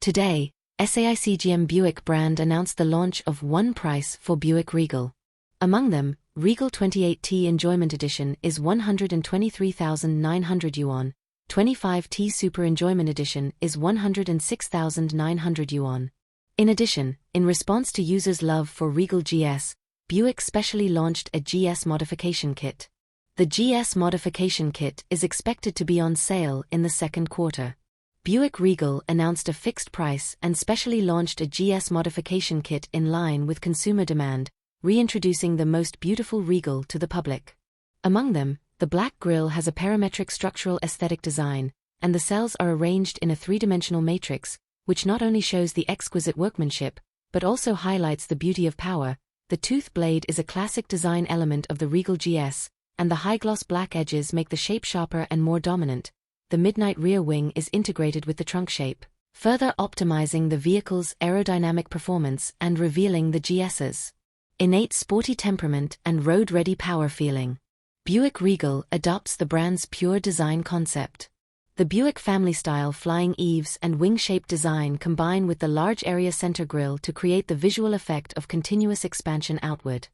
Today, SAIC-GM Buick brand announced the launch of one price for Buick Regal. Among them, Regal 28T Enjoyment Edition is 123,900 yuan, 25T Super Enjoyment Edition is 106,900 yuan. In addition, in response to users' love for Regal GS, Buick specially launched a GS modification kit. The GS modification kit is expected to be on sale in the second quarter. Buick Regal announced a fixed price and specially launched a GS modification kit in line with consumer demand, reintroducing the most beautiful Regal to the public. Among them, the black grille has a parametric structural aesthetic design, and the cells are arranged in a three-dimensional matrix, which not only shows the exquisite workmanship, but also highlights the beauty of power. The tooth blade is a classic design element of the Regal GS, and the high-gloss black edges make the shape sharper and more dominant. The midnight rear wing is integrated with the trunk shape, further optimizing the vehicle's aerodynamic performance and revealing the GS's innate sporty temperament and road-ready power feeling. Buick Regal adopts the brand's pure design concept. The Buick family-style flying eaves and wing-shaped design combine with the large area center grille to create the visual effect of continuous expansion outward.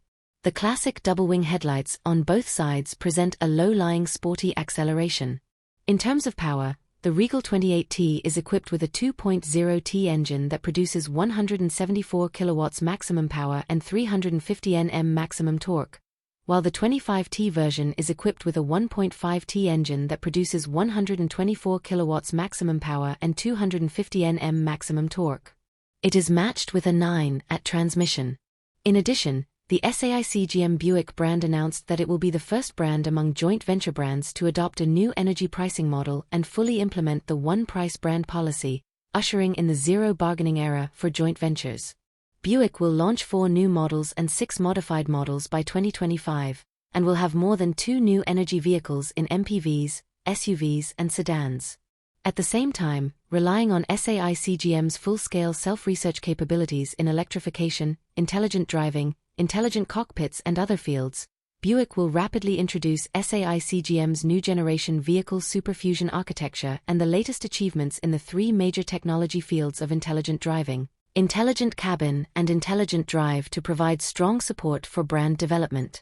The classic double-wing headlights on both sides present a low-lying sporty acceleration. In terms of power, the Regal 28T is equipped with a 2.0T engine that produces 174 kilowatts maximum power and 350 Nm maximum torque, while the 25T version is equipped with a 1.5T engine that produces 124 kilowatts maximum power and 250 Nm maximum torque. It is matched with a 9-at transmission. In addition, the SAIC-GM Buick brand announced that it will be the first brand among joint venture brands to adopt a new energy pricing model and fully implement the one-price brand policy, ushering in the zero bargaining era for joint ventures. Buick will launch 4 new models and 6 modified models by 2025, and will have more than 2 new energy vehicles in MPVs, SUVs and sedans. At the same time, relying on SAIC-GM's full-scale self-research capabilities in electrification, intelligent driving, intelligent cockpits and other fields, Buick will rapidly introduce SAIC-GM's new generation vehicle superfusion architecture and the latest achievements in the 3 major technology fields of intelligent driving, intelligent cabin and intelligent drive to provide strong support for brand development.